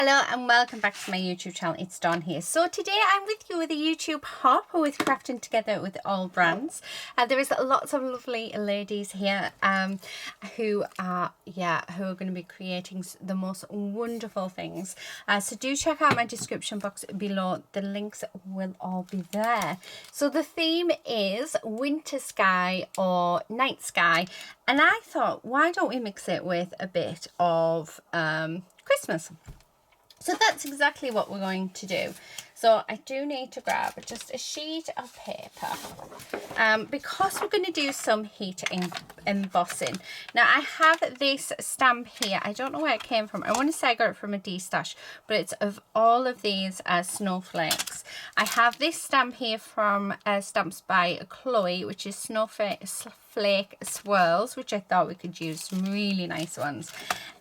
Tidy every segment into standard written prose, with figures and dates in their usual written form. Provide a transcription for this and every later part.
Hello and welcome back to my YouTube channel. It's Dawn here. So today I'm with you with a YouTube hop with Crafting Together with all brands. There is lots of lovely ladies here who are going to be creating the most wonderful things. So do check out my description box below. The links will all be there. So the theme is winter sky or night sky, and I thought, why don't we mix it with a bit of Christmas? So that's exactly what we're going to do. So I do need to grab just a sheet of paper because we're going to do some heat embossing. Now I have this stamp here. I don't know where it came from. I want to say I got it from a D-stash, but it's of all of these snowflakes. I have this stamp here from Stamps by Chloe, which is snowflake swirls, which I thought we could use some really nice ones.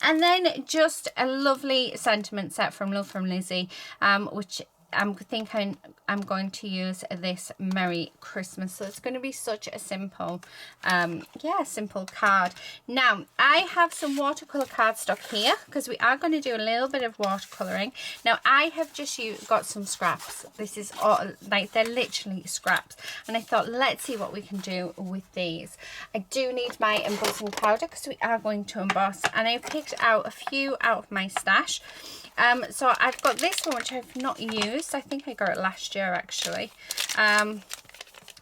And then just a lovely sentiment set from Love from Lizzie, which I'm thinking I'm going to use this Merry Christmas. So it's going to be such a simple simple card. Now I have some watercolor cardstock here because we are going to do a little bit of watercoloring. Now I have just got some scraps. This is all, like, they're literally scraps, and I thought, let's see what we can do with these. I do need my embossing powder because we are going to emboss, and I picked out a few out of my stash. So I've got this one, which I've not used. I think I got it last year actually.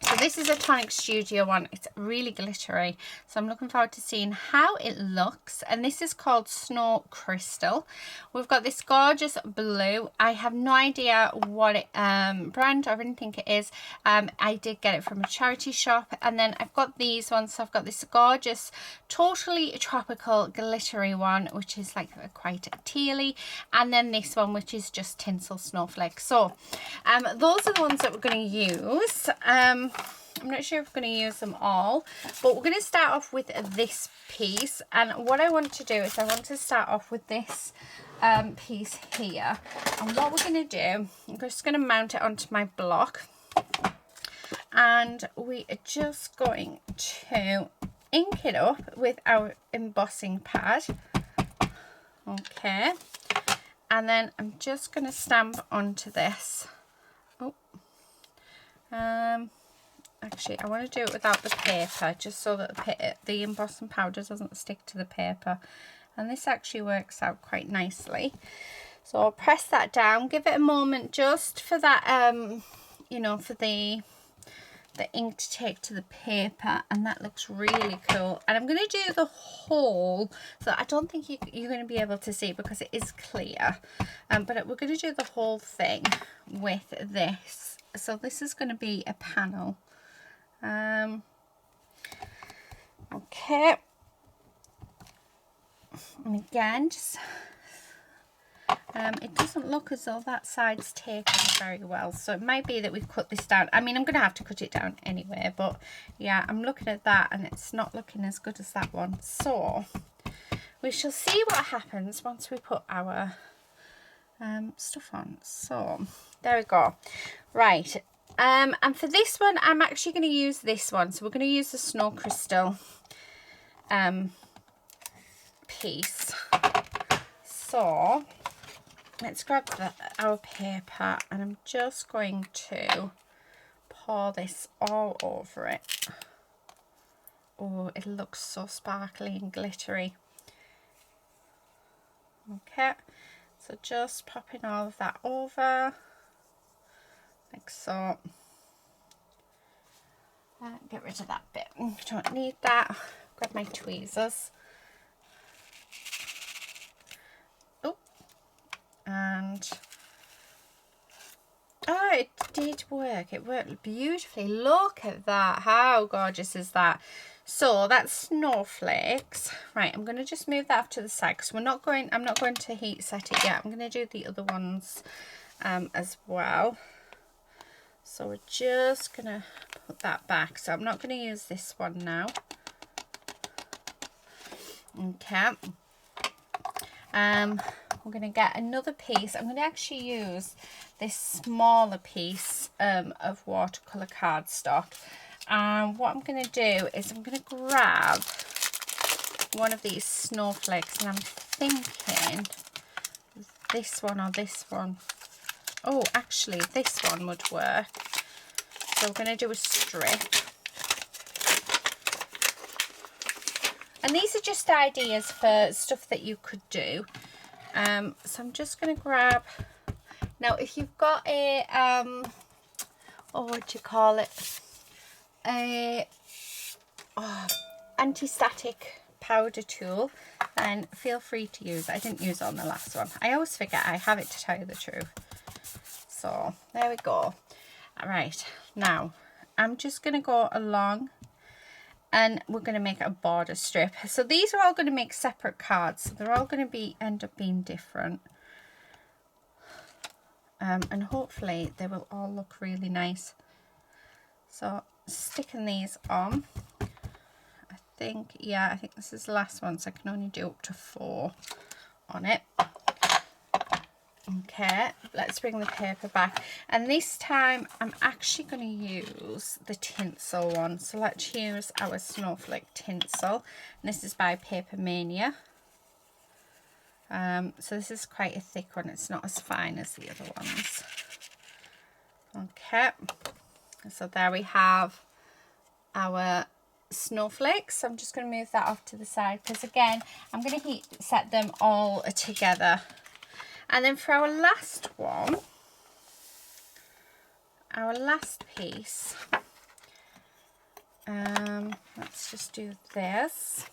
So this is a Tonic Studio one. It's really glittery, so I'm looking forward to seeing how it looks. And this is called Snow Crystal. We've got this gorgeous blue. I have no idea what it, brand or anything it is. I did get it from a charity shop. And then I've got these ones. So I've got this gorgeous totally tropical glittery one, which is like quite tealy, and then this one, which is just tinsel snowflakes. So those are the ones that we're going to use. I'm not sure if we're going to use them all, but we're going to start off with this piece. And what I want to do is I want to start off with this piece here. And what we're going to do, I'm just going to mount it onto my block, and we are just going to ink it up with our embossing pad. Okay, and then I'm just going to stamp onto this. Actually, I want to do it without the paper, just so that the embossing powder doesn't stick to the paper. And this actually works out quite nicely. So I'll press that down, give it a moment just for that, you know, for the ink to take to the paper, and that looks really cool. And I'm going to do the whole, so I don't think you're going to be able to see because it is clear, but we're going to do the whole thing with this. So this is going to be a panel. Okay, and again, just it doesn't look as though that side's taken very well, so it might be that we've cut this down. I mean, I'm going to have to cut it down anyway, but yeah, I'm looking at that and it's not looking as good as that one. So we shall see what happens once we put our stuff on. So there we go. Right, and for this one, I'm actually going to use this one. So we're going to use the Snow Crystal piece. So let's grab our paper, and I'm just going to pour this all over it. Oh, it looks so sparkly and glittery. Okay, so just popping all of that over like so. Get rid of that bit, don't need that. Grab my tweezers. Oh, and oh, it did work. It worked beautifully. Look at that. How gorgeous is that? So that's snowflakes. Right, I'm going to just move that off to the side because I'm not going to heat set it yet. I'm going to do the other ones as well. So we're just going to put that back. So I'm not going to use this one now. Okay. We're going to get another piece. I'm going to actually use this smaller piece of watercolor cardstock. And what I'm going to do is I'm going to grab one of these snowflakes, and I'm thinking this one or this one. Oh, actually this one would work. So we're going to do a strip. And these are just ideas for stuff that you could do. So I'm just going to grab, now if you've got a, oh, what do you call it? Anti-static powder tool, then feel free to use it. I didn't use it on the last one. I always forget I have it, to tell you the truth. So there we go. All right, now I'm just going to go along and we're going to make a border strip. So these are all going to make separate cards, so they're all going to end up being different, and hopefully they will all look really nice. So sticking these on, I think this is the last one, so I can only do up to 4 on it. Okay, let's bring the paper back, and this time I'm actually going to use the tinsel one. So let's use our snowflake tinsel, and this is by Paper Mania. So this is quite a thick one, it's not as fine as the other ones. Okay, so there we have our snowflakes. So I'm just going to move that off to the side, because again I'm going to heat set them all together. And then for our last one, our last piece, let's just do this.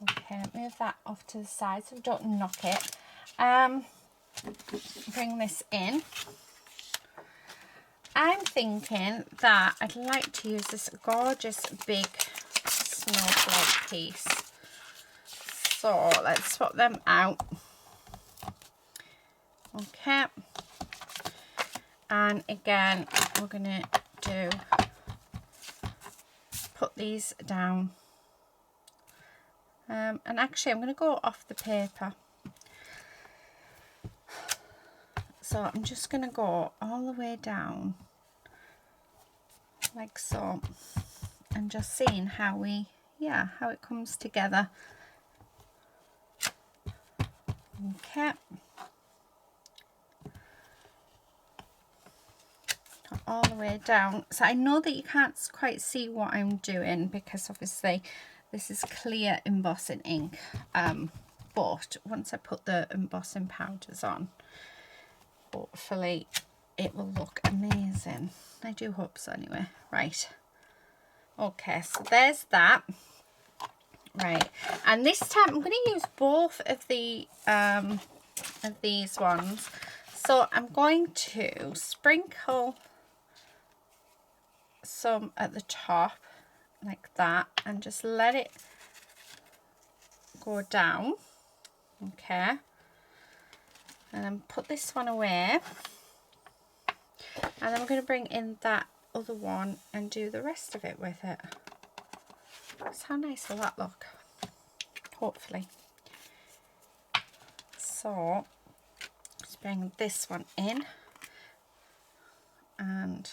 Okay, move that off to the side so we don't knock it. Bring this in. I'm thinking that I'd like to use this gorgeous big snowflake piece. So let's swap them out. Okay, and again we're gonna put these down, and actually I'm gonna go off the paper. So I'm just gonna go all the way down like so, and just seeing how it comes together. Okay. All the way down. So I know that you can't quite see what I'm doing, because obviously this is clear embossing ink, but once I put the embossing powders on, hopefully it will look amazing. I do hope so anyway. Right, okay, so there's that. Right, and this time I'm going to use both of the of these ones. So I'm going to sprinkle some at the top like that, and just let it go down. Okay, and then put this one away, and then I'm going to bring in that other one and do the rest of it with it. So how nice will that look? Hopefully. So let's bring this one in, and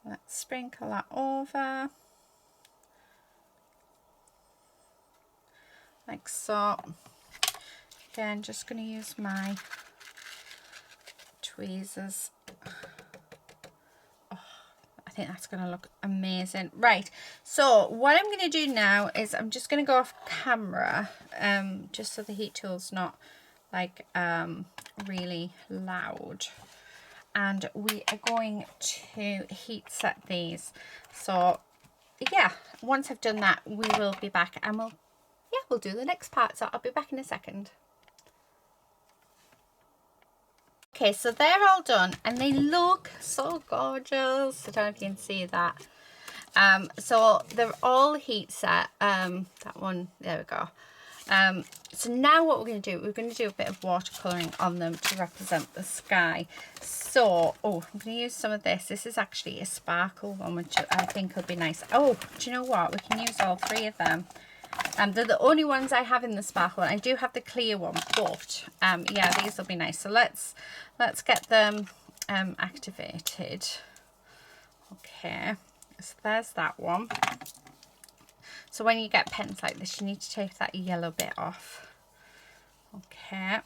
let's sprinkle that over like so. Again, just going to use my tweezers. Oh, I think that's going to look amazing. Right, so what I'm going to do now is I'm just going to go off camera, just so the heat tool's not like really loud. And we are going to heat set these. So yeah, once I've done that, we will be back, and we'll do the next part. So I'll be back in a second. Okay, so they're all done and they look so gorgeous. I don't know if you can see that. So they're all heat set. That one, there we go. So now what we're going to do, we're going to do a bit of watercolouring on them to represent the sky. So, I'm going to use some of this. This is actually a sparkle one, which I think will be nice. Oh, do you know what? We can use all 3 of them. They're the only ones I have in the sparkle one. I do have the clear one, but yeah, these will be nice. So let's get them activated. Okay, so there's that one. So when you get pens like this, you need to take that yellow bit off. Okay.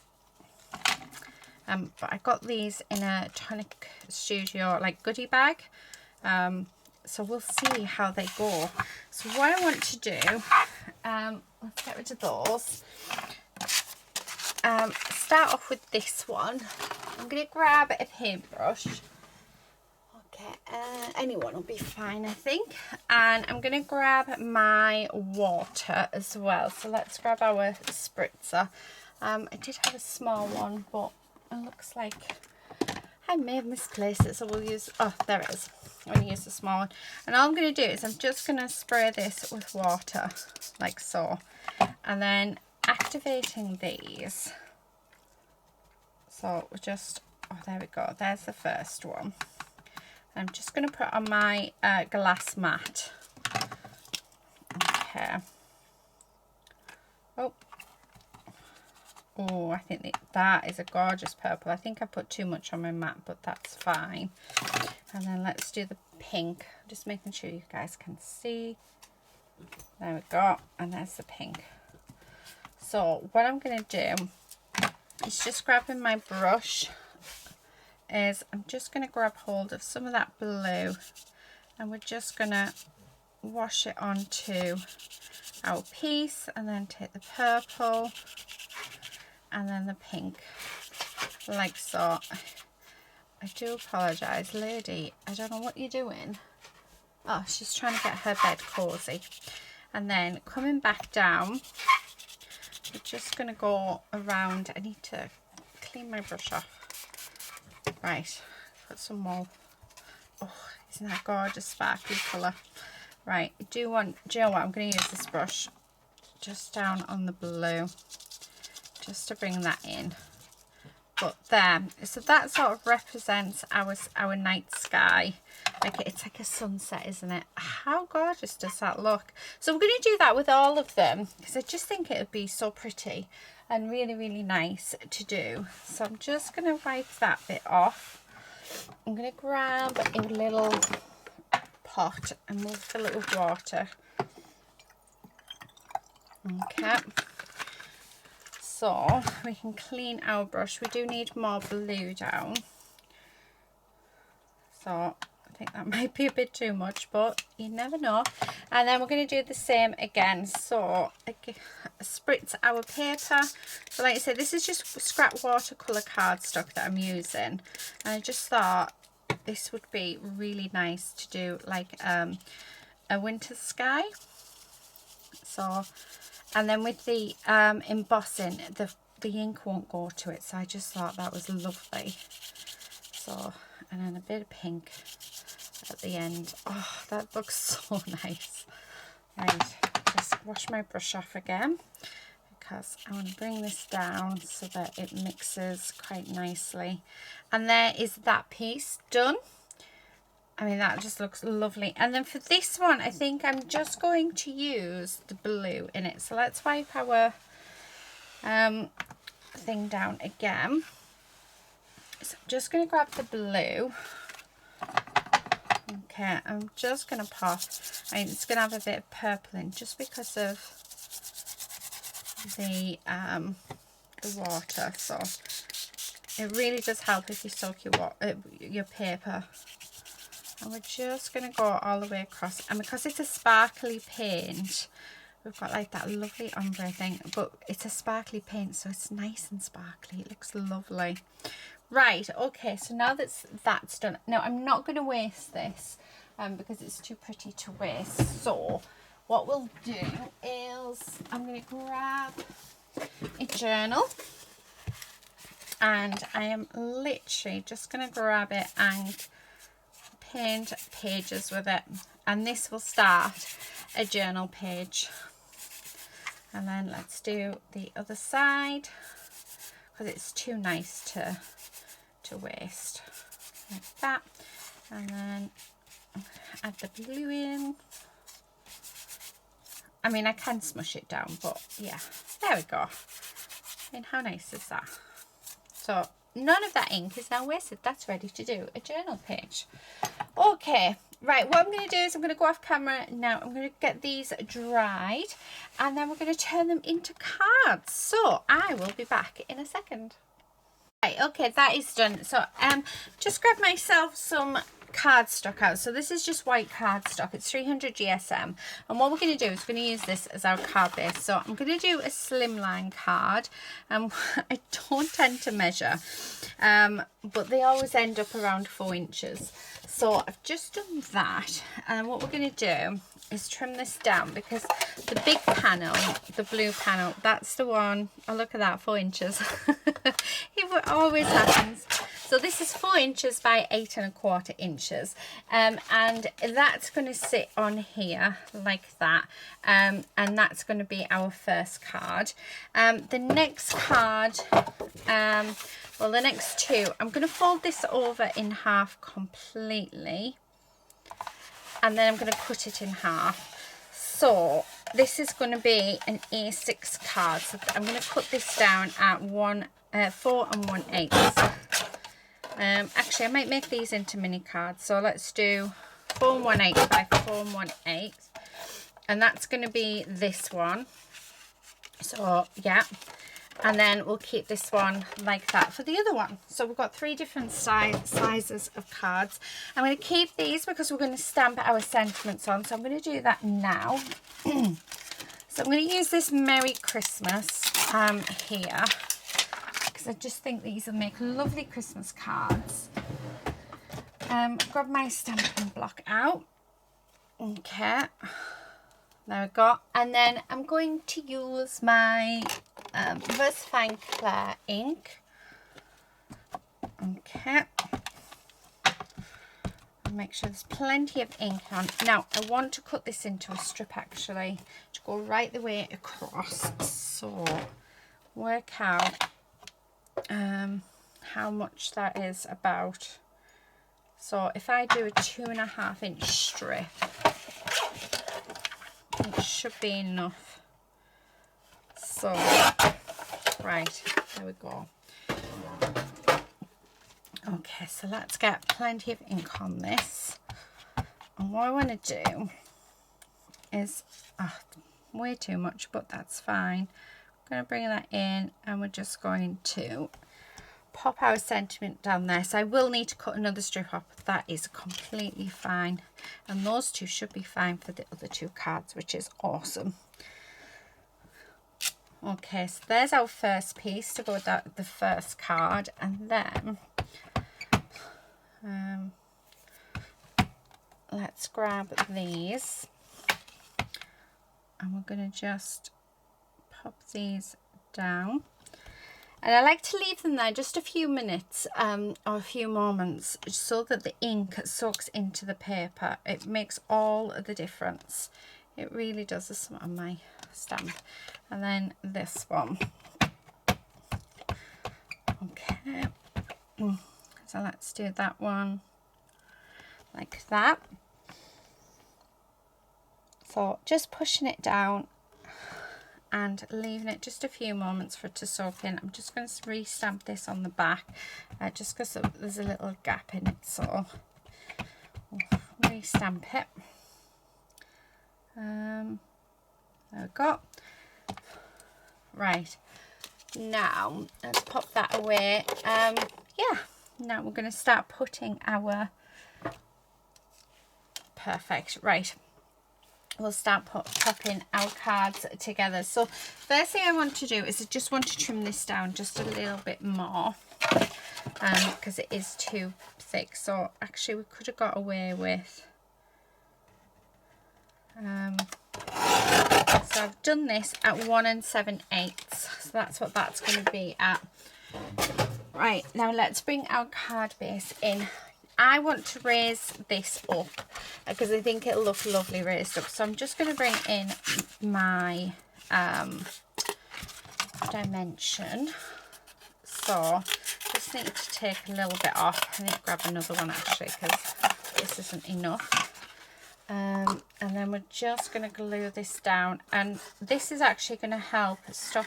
But I got these in a Tonic Studio like goodie bag. So we'll see how they go. So what I want to do, let's get rid of those. Start off with this one. I'm going to grab a paintbrush. Okay, anyone will be fine, I think. And I'm going to grab my water as well. So let's grab our spritzer. I did have a small one, but it looks like I may have misplaced it. So we'll use, oh, there it is. I'm going to use the small one. And all I'm going to do is I'm just going to spray this with water, like so. And then activating these. So we're just, oh, there we go. There's the first one. I'm just going to put on my glass mat. Okay. Oh, I think that is a gorgeous purple. I think I put too much on my mat, but that's fine. And then let's do the pink. Just making sure you guys can see. There we go. And there's the pink. So what I'm going to do is just grabbing my brush. I'm just going to grab hold of some of that blue, and we're just going to wash it onto our piece, and then take the purple and then the pink, like so. I do apologise, lady, I don't know what you're doing. Oh, she's trying to get her bed cozy. And then coming back down, we're just going to go around. I need to clean my brush off. Right, put some more. Oh, isn't that gorgeous sparkly colour? Right, do you know what? I'm going to use this brush just down on the blue, just to bring that in. But there, so that sort of represents our night sky. Like it's like a sunset, isn't it? How gorgeous does that look? So we're going to do that with all of them, because I just think it would be so pretty and really, really nice to do. So I'm just going to wipe that bit off. I'm going to grab a little pot and move the little water. Okay. So we can clean our brush. We do need more blue down. So I think that might be a bit too much, but you never know. And then we're going to do the same again. So spritz our paper. So like I said, this is just scrap watercolor cardstock that I'm using. And I just thought this would be really nice to do like a winter sky. So, and then with the embossing, the ink won't go to it. So I just thought that was lovely. So, and then a bit of pink at the end. Oh, that looks so nice. Right, just wash my brush off again, because I want to bring this down so that it mixes quite nicely. And there is that piece done. I mean, that just looks lovely. And then for this one, I think I'm just going to use the blue in it. So let's wipe our thing down again. So I'm just going to grab the blue. Okay, I'm just going to pop. I mean, it's going to have a bit of purple in just because of the water. So it really does help if you soak your paper. And we're just going to go all the way across. And because it's a sparkly paint, we've got like that lovely ombre thing. But it's a sparkly paint, so it's nice and sparkly. It looks lovely. Right, okay, so now that's done. Now, I'm not going to waste this because it's too pretty to waste. So what we'll do is I'm going to grab a journal. And I am literally just going to grab it and paint pages with it, and this will start a journal page. And then let's do the other side, because it's too nice to waste, like that. And then add the blue in. I mean, I can smush it down, but yeah, there we go. I mean, how nice is that? So none of that ink is now wasted. That's ready to do a journal page. Okay, Right, what I'm going to do is I'm going to go off camera now. I'm going to get these dried and then we're going to turn them into cards. So I will be back in a second. Right, okay, that is done. So just grab myself some cardstock out. So this is just white cardstock. It's 300 GSM. And what we're going to do is we're going to use this as our card base. So I'm going to do a slimline card. I don't tend to measure, but they always end up around 4 inches. So I've just done that, and what we're going to do is trim this down because the big panel, the blue panel, that's the one. Oh, look at that, 4 inches. It always happens. So this is 4 inches by 8 1/4 inches, and that's going to sit on here like that, and that's going to be our first card. The next card, well, the next two, I'm going to fold this over in half completely, and then I'm going to cut it in half. So this is going to be an A6 card. So I'm going to cut this down at 4 1/8. Actually, I might make these into mini cards. So let's do 4 1/8 by 4 1/8, and that's going to be this one. So yeah. And then we'll keep this one like that for the other one. So we've got 3 different sizes of cards. I'm going to keep these because we're going to stamp our sentiments on. So I'm going to do that now. So I'm going to use this Merry Christmas here, because I just think these will make lovely Christmas cards. Grab my stamping block out. Okay. There we go. And then I'm going to use my VersaFine Clear ink. Okay. Make sure there's plenty of ink on. Now, I want to cut this into a strip actually to go right the way across. So, work out how much that is about. So, if I do a 2.5 inch strip, it should be enough. So, right, there we go. Okay, so let's get plenty of ink on this. And what I want to do is, way too much, but that's fine. I'm going to bring that in, and we're just going to pop our sentiment down there. So I will need to cut another strip off, but that is completely fine. And those two should be fine for the other 2 cards, which is awesome. Okay, so there's our first piece to go with that, the first card. And then let's grab these. And we're going to just pop these down. And I like to leave them there just a few minutes or a few moments so that the ink soaks into the paper. It makes all the difference. It really does. This one on my stamp. And then this one. Okay. So let's do that one like that. So just pushing it down and leaving it just a few moments for it to soak in. I'm just going to re-stamp this on the back just because there's a little gap in it, so we'll re-stamp it. There we go. Right, now let's pop that away. Yeah, now we're going to start putting our perfect, right, we'll start popping our cards together. So first thing I want to do is I just want to trim this down just a little bit more because it is too thick. So actually we could have got away with so I've done this at 1 7/8, so that's what that's going to be at. Right, now let's bring our card base in. I want to raise this up because I think it'll look lovely raised up. So I'm just going to bring in my dimension. So just need to take a little bit off. I need to grab another one actually because this isn't enough. And then we're just going to glue this down, and this is actually going to help stop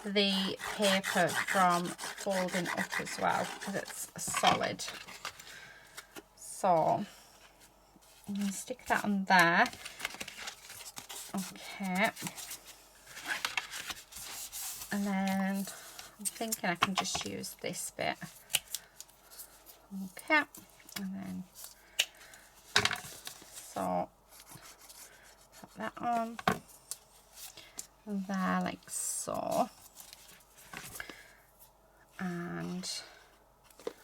the paper from folding up as well because it's solid. So I'm going to stick that on there. Okay. And then I'm thinking I can just use this bit. Okay. And then, so, put that on there like so. And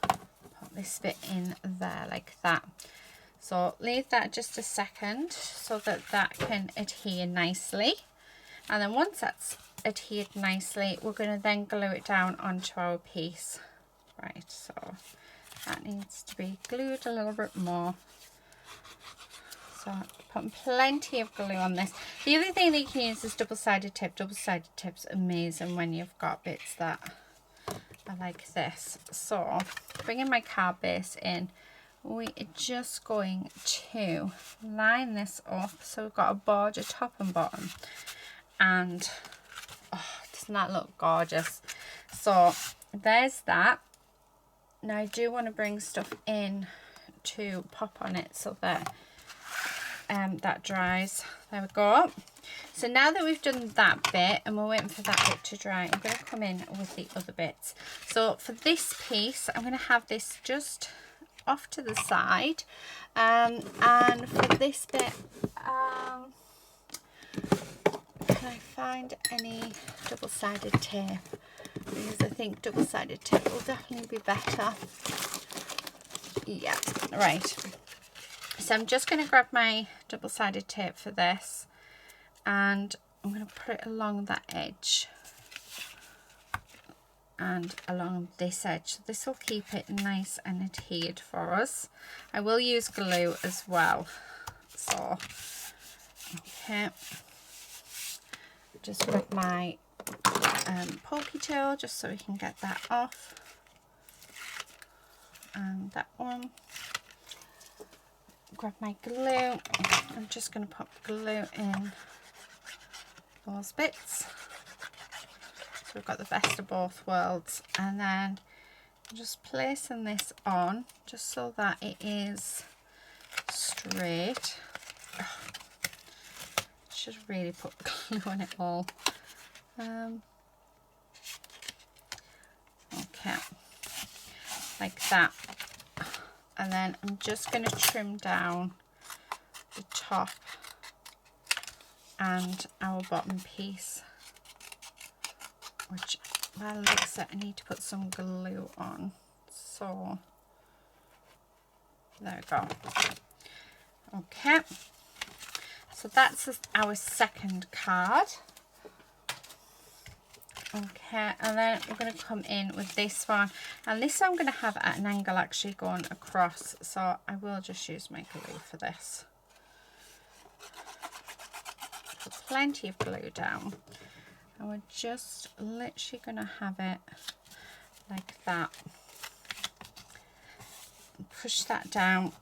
put this bit in there like that. So leave that just a second so that that can adhere nicely. And then once that's adhered nicely, we're going to then glue it down onto our piece. Right, so that needs to be glued a little bit more. So putting plenty of glue on this. The other thing that you can use is double-sided tape. Double-sided tape's amazing when you've got bits that are like this. So bringing my card base in, we are just going to line this up so we've got a border top and bottom. And oh, doesn't that look gorgeous? So there's that. Now I do want to bring stuff in to pop on it so that that dries. There we go. So now that we've done that bit and we're waiting for that bit to dry, I'm going to come in with the other bits. So for this piece, I'm going to have this just off to the side, and for this bit, can I find any double-sided tape? Because I think double-sided tape will definitely be better. Yeah, right. So I'm just going to grab my double-sided tape for this, and I'm going to put it along that edge and along this edge. So this will keep it nice and adhered for us. I will use glue as well. So, okay. Just grab my pokey tool just so we can get that off. And that one. Grab my glue. I'm just going to pop glue in those bits. So we've got the best of both worlds. And then just placing this on just so that it is straight. Should really put glue on it all. Okay, like that. And then I'm just going to trim down the top and our bottom piece, which by the looks of it, I need to put some glue on. So there we go. Okay, so that's our second card. Okay, and then we're going to come in with this one, and this I'm going to have at an angle actually going across, so I will just use my glue for this. Put plenty of glue down, and we're just literally going to have it like that. Push that down,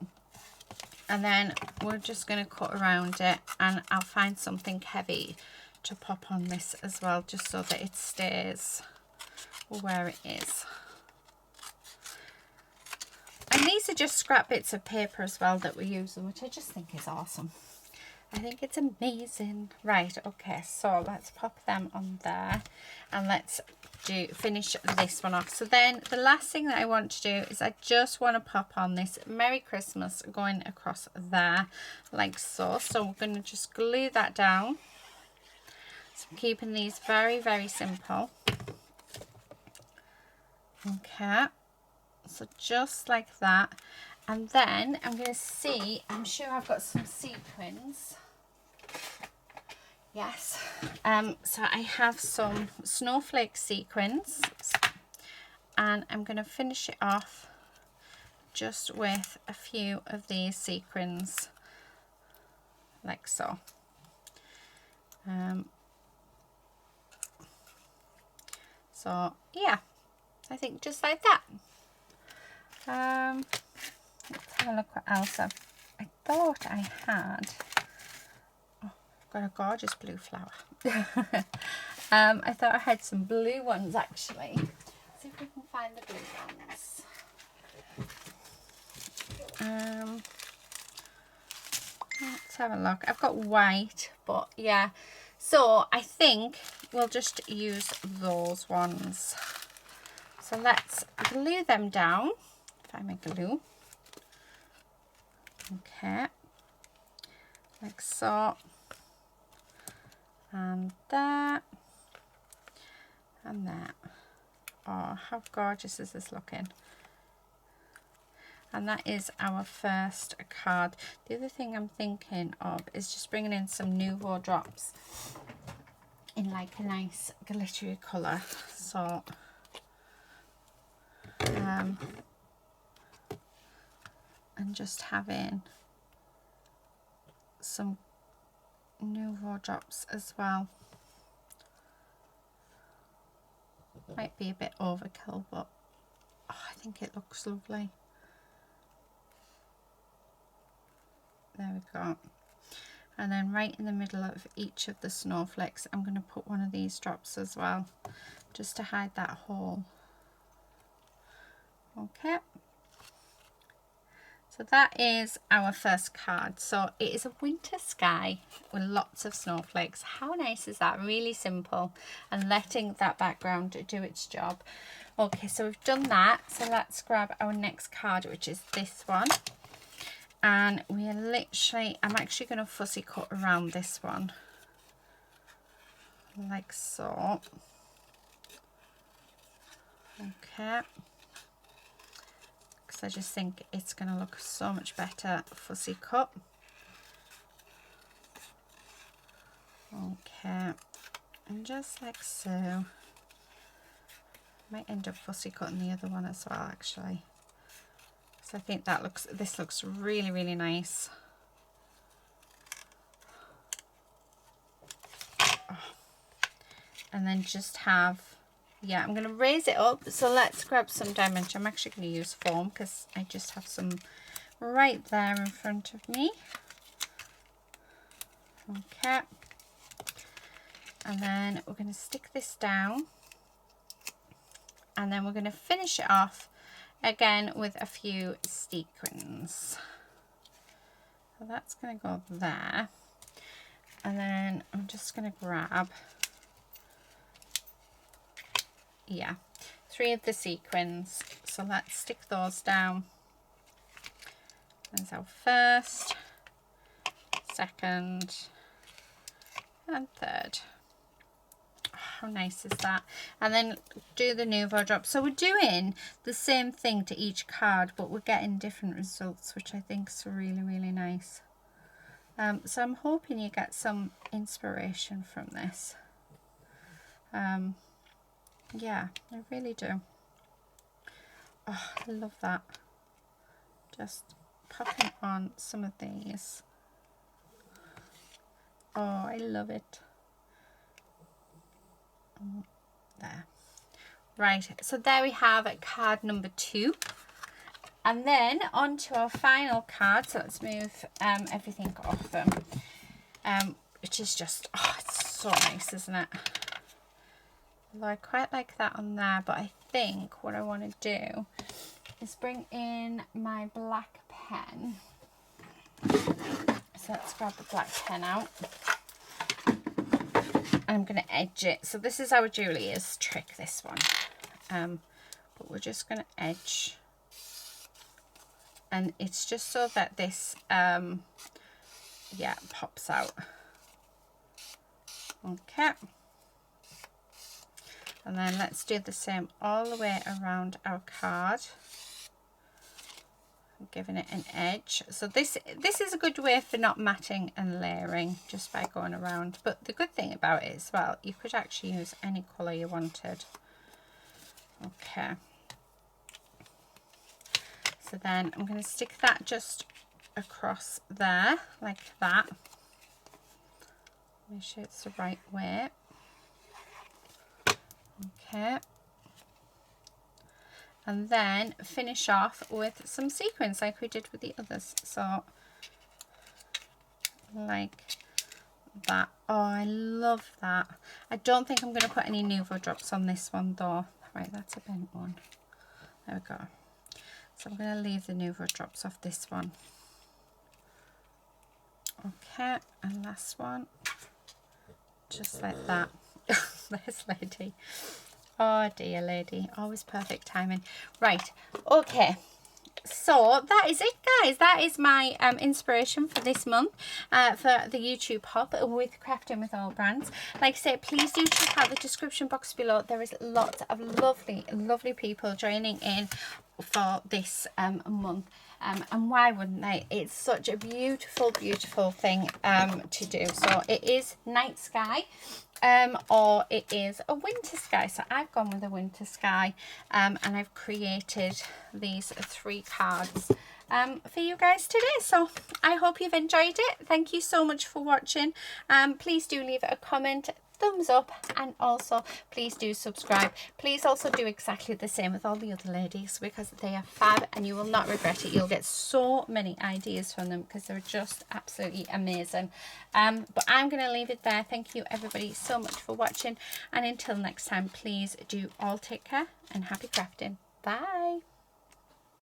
and then we're just going to cut around it, and I'll find something heavy to pop on this as well, just so that it stays where it is. And these are just scrap bits of paper as well that we're using, which I just think is awesome. I think it's amazing. Right, okay, so let's pop them on there, and let's finish this one off. So then the last thing that I want to do is I just want to pop on this Merry Christmas going across there like so. So we're going to just glue that down. So I'm keeping these very, very simple. Okay, so just like that. And then I'm going to see, I'm sure I've got some sequins. Yes. So I have some snowflake sequins, and I'm going to finish it off just with a few of these sequins like so. So yeah, I think just like that. Let's have a look what else I thought I had. Oh, I've got a gorgeous blue flower. I thought I had some blue ones actually. Let's see if we can find the blue ones. Let's have a look. I've got white, but yeah. So I think we'll just use those ones. So let's glue them down. Find my glue. Okay. Like so. And that. And that. Oh, how gorgeous is this looking? And that is our first card. The other thing I'm thinking of is just bringing in some Nouveau drops in like a nice glittery colour. So, and just having some Nouveau drops as well. Might be a bit overkill, but oh, I think it looks lovely. There we go. And then right in the middle of each of the snowflakes, I'm going to put one of these drops as well, just to hide that hole. Okay. So that is our first card. So it is a winter sky with lots of snowflakes. How nice is that? Really simple, and letting that background do its job. Okay, so we've done that. So let's grab our next card, which is this one. And we are literally, I'm actually going to fussy cut around this one. Like so. Okay. Because I just think it's going to look so much better fussy cut. Okay. And just like so. Might end up fussy cutting the other one as well, actually. So I think that looks, this looks really, really nice. Oh. And then just have, yeah, I'm going to raise it up. So let's grab some dimension. I'm actually going to use foam because I just have some right there in front of me. Okay. And then we're going to stick this down. And then we're going to finish it off again with a few sequins. So that's going to go there. And then I'm just going to grab, yeah, 3 of the sequins. So let's stick those down. There's our first, second, and third. How nice is that? And then do the Nouveau drop. So we're doing the same thing to each card, but we're getting different results, which I think is really, really nice. So I'm hoping you get some inspiration from this. Yeah, I really do. Oh, I love that. Just popping on some of these. Oh, I love it. There. Right, so there we have card number 2. And then on to our final card. So let's move everything off them. Which is just, oh, it's so nice, isn't it? Although I quite like that on there, but I think what I want to do is bring in my black pen. So let's grab the black pen out. I'm going to edge it. So this is our Julia's trick, this one. But we're just going to edge. And it's just so that this, yeah, pops out. Okay. And then let's do the same all the way around our card. Giving it an edge. So this is a good way for not matting and layering, just by going around. But the good thing about it as well, you could actually use any colour you wanted. Okay. So then I'm going to stick that just across there, like that. Make sure it's the right way. Okay. And then finish off with some sequins like we did with the others. So like that. Oh, I love that. I don't think I'm going to put any Nouveau drops on this one though. Right, that's a bent one. There we go. So I'm going to leave the Nouveau drops off this one. Okay, and last one. Just like that. There's lady. Oh dear lady, always perfect timing. Right, okay. So that is it, guys. That is my inspiration for this month for the YouTube hub with Crafting with All Brands. Like I said, please do check out the description box below. There is lots of lovely people joining in for this month. And why wouldn't they? It's such a beautiful thing to do. So it is night sky. Or it is a winter sky. So I've gone with a winter sky, and I've created these 3 cards for you guys today. So I hope you've enjoyed it. Thank you so much for watching. Please do leave a comment, thumbs up, and also please do subscribe. Please also do exactly the same with all the other ladies, because they are fab and you will not regret it. You'll get so many ideas from them because they're just absolutely amazing. But I'm going to leave it there. Thank you everybody so much for watching, and until next time, please do all take care and happy crafting. Bye.